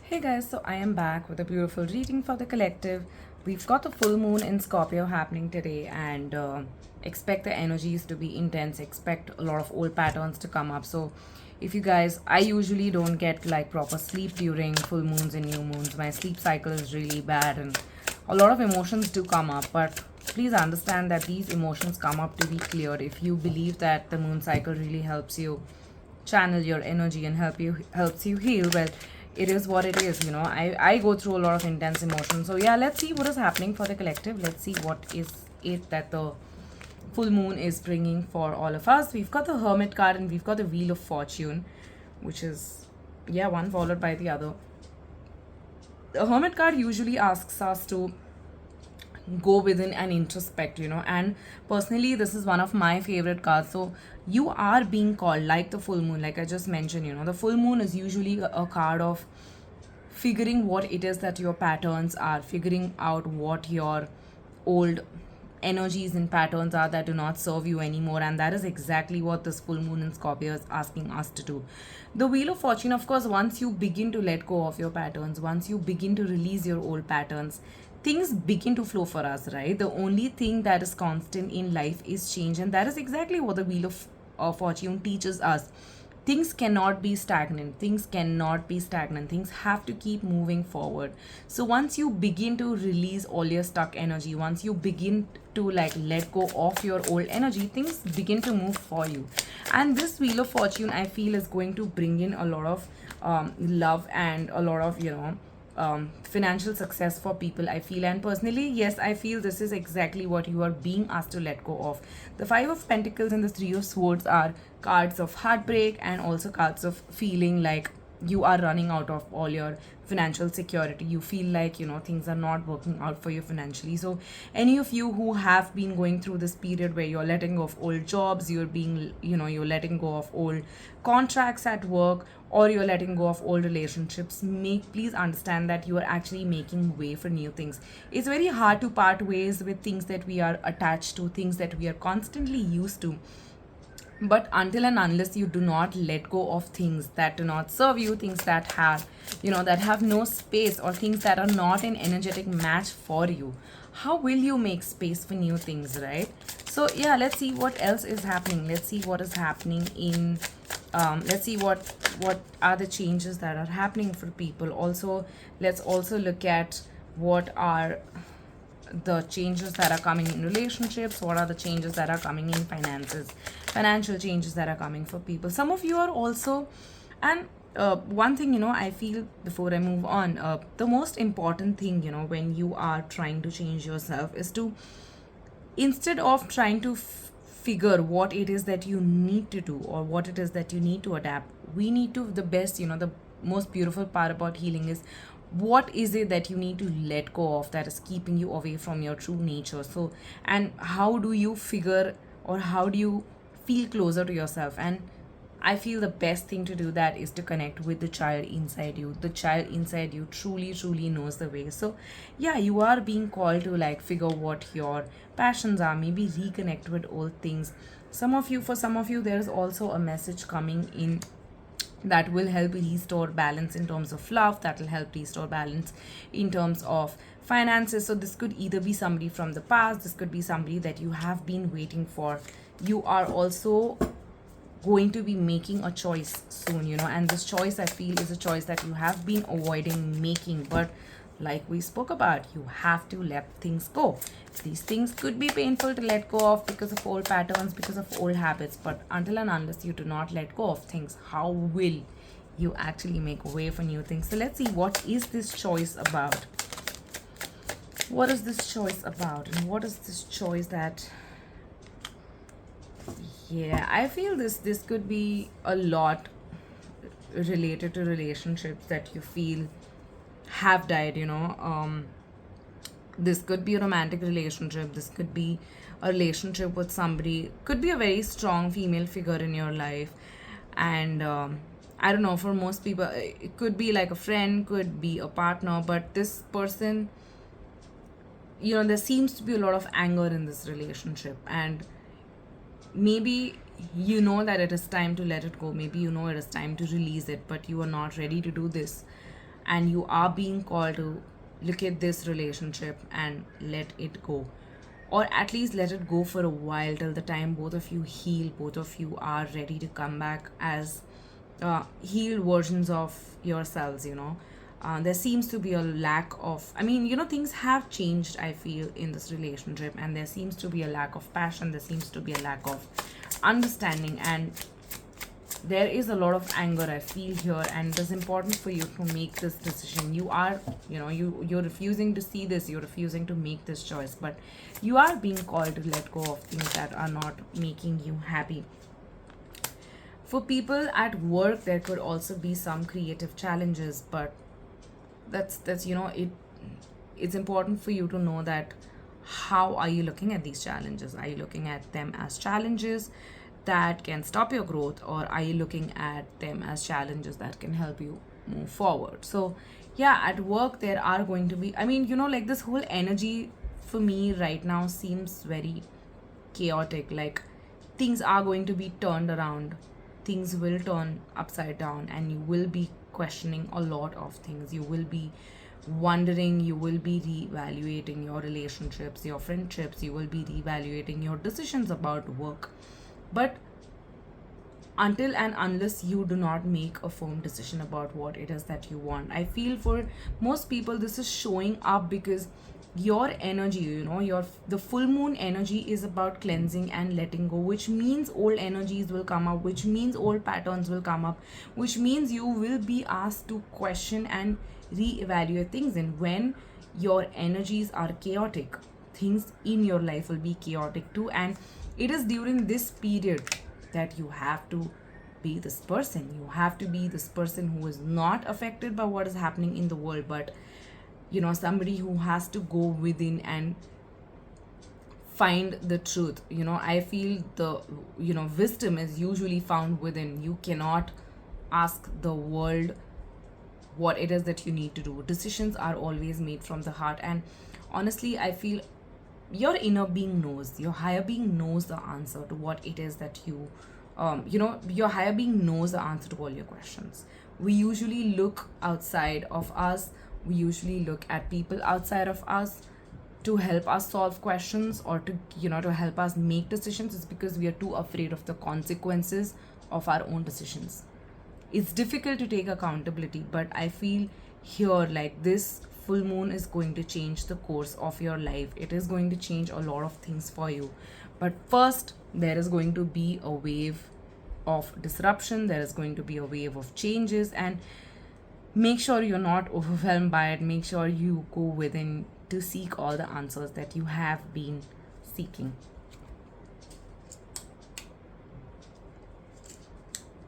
Hey guys, so I am back with a beautiful reading for the collective. We've got the full moon in Scorpio happening today, and expect the energies to be intense. Expect a lot of old patterns to come up. So, if you guys, I usually don't get like proper sleep during full moons and new moons. My sleep cycle is really bad, and a lot of emotions do come up. But please understand that these emotions come up to be cleared. If you believe that the moon cycle really helps you channel your energy and helps you heal, well, it is what it is. I go through a lot of intense emotions. So yeah, let's see what is happening for the collective. Let's see what is it that the full moon is bringing for all of us. We've got the Hermit card and we've got the Wheel of Fortune, which is, yeah, one followed by the other. The Hermit card usually asks us to go within and introspect, and personally this is one of my favorite cards. So you are being called, like the full moon, like I just mentioned, the full moon is usually a card of figuring what it is that your patterns are, figuring out what your old energies and patterns are that do not serve you anymore. And that is exactly what this full moon in Scorpio is asking us to do. The Wheel of Fortune, of course, once you begin to let go of your patterns, once you begin to release your old patterns, things begin to flow for us, right? The only thing that is constant in life is change, and that is exactly what the Wheel of Fortune teaches us. Things cannot be stagnant, things have to keep moving forward. So once you begin to release all your stuck energy, once you begin to like let go of your old energy, things begin to move for you. And this Wheel of Fortune, I feel, is going to bring in a lot of love and a lot of financial success for people, I feel. And personally, yes, I feel this is exactly what you are being asked to let go of. The Five of Pentacles and the Three of Swords are cards of heartbreak and also cards of feeling like you are running out of all your financial security. You feel like things are not working out for you financially. So any of you who have been going through this period where you're letting go of old jobs, you're letting go of old contracts at work, or you're letting go of old relationships, please understand that you are actually making way for new things. It's very hard to part ways with things that we are attached to, things that we are constantly used to. But until and unless you do not let go of things that do not serve you, things that have no space, or things that are not an energetic match for you, how will you make space for new things, right? So yeah, let's see what else is happening. Let's see what is happening in let's see what are the changes that are happening for people. Also, let's also look at what are the changes that are coming in relationships, what are the changes that are coming in finances, financial changes that are coming for people. Some of you are also, and one thing, I feel, before I move on, the most important thing, when you are trying to change yourself, is to, instead of trying to figure what it is that you need to do or what it is that you need to adapt, we need to, the best, the most beautiful part about healing is, what is it that you need to let go of that is keeping you away from your true nature. So, and how do you figure, or how do you feel closer to yourself? And I feel the best thing to do that is to connect with the child inside you. The child inside you truly, truly knows the way. So, yeah, you are being called to like figure what your passions are, maybe reconnect with old things. For some of you, there's also a message coming in that will help restore balance in terms of love, that will help restore balance in terms of finances. So this could either be somebody from the past, this could be somebody that you have been waiting for. You are also going to be making a choice soon, and this choice, I feel, is a choice that you have been avoiding making. But like we spoke about, you have to let things go. These things could be painful to let go of because of old patterns, because of old habits. But until and unless you do not let go of things, how will you actually make way for new things? So let's see, what is this choice about? What is this choice about? And what is this choice that, yeah, I feel this could be a lot related to relationships that you feel have died. This could be a romantic relationship, this could be a relationship with somebody, could be a very strong female figure in your life. And I don't know, for most people it could be like a friend, could be a partner. But this person, there seems to be a lot of anger in this relationship, and maybe you know that it is time to let it go, maybe you know it is time to release it, but you are not ready to do this. and you are being called to look at this relationship and let it go, or at least let it go for a while till the time both of you heal, both of you are ready to come back as healed versions of yourselves, there seems to be a lack of, I mean, things have changed, I feel, in this relationship, and there seems to be a lack of passion, there seems to be a lack of understanding, and there is a lot of anger I feel here, and it is important for you to make this decision. You are, you're refusing to see this, you're refusing to make this choice, but you are being called to let go of things that are not making you happy. For people at work, there could also be some creative challenges, but that's it's important for you to know that how are you looking at these challenges. Are you looking at them as challenges that can stop your growth, or are you looking at them as challenges that can help you move forward? So yeah, at work there are going to be, I mean, like this whole energy for me right now seems very chaotic. Like things are going to be turned around, things will turn upside down, and you will be questioning a lot of things. You will be wondering, you will be reevaluating your relationships, your friendships, you will be reevaluating your decisions about work. But until and unless you do not make a firm decision about what it is that you want, I feel for most people this is showing up because your energy, the full moon energy is about cleansing and letting go, which means old energies will come up, which means old patterns will come up, which means you will be asked to question and reevaluate things. And when your energies are chaotic, things in your life will be chaotic too, and it is during this period that you have to be this person. You have to be this person who is not affected by what is happening in the world, but somebody who has to go within and find the truth. I feel the wisdom is usually found within. You cannot ask the world what it is that you need to do. Decisions are always made from the heart, and honestly I feel your inner being knows, your higher being knows the answer to what it is that your higher being knows the answer to all your questions. We usually look outside of us, we usually look at people outside of us to help us solve questions, or to help us make decisions. It's because we are too afraid of the consequences of our own decisions. It's difficult to take accountability, but I feel here like this full moon is going to change the course of your life. It is going to change a lot of things for you, but first there is going to be a wave of disruption, there is going to be a wave of changes, and make sure you're not overwhelmed by it. Make sure you go within to seek all the answers that you have been seeking.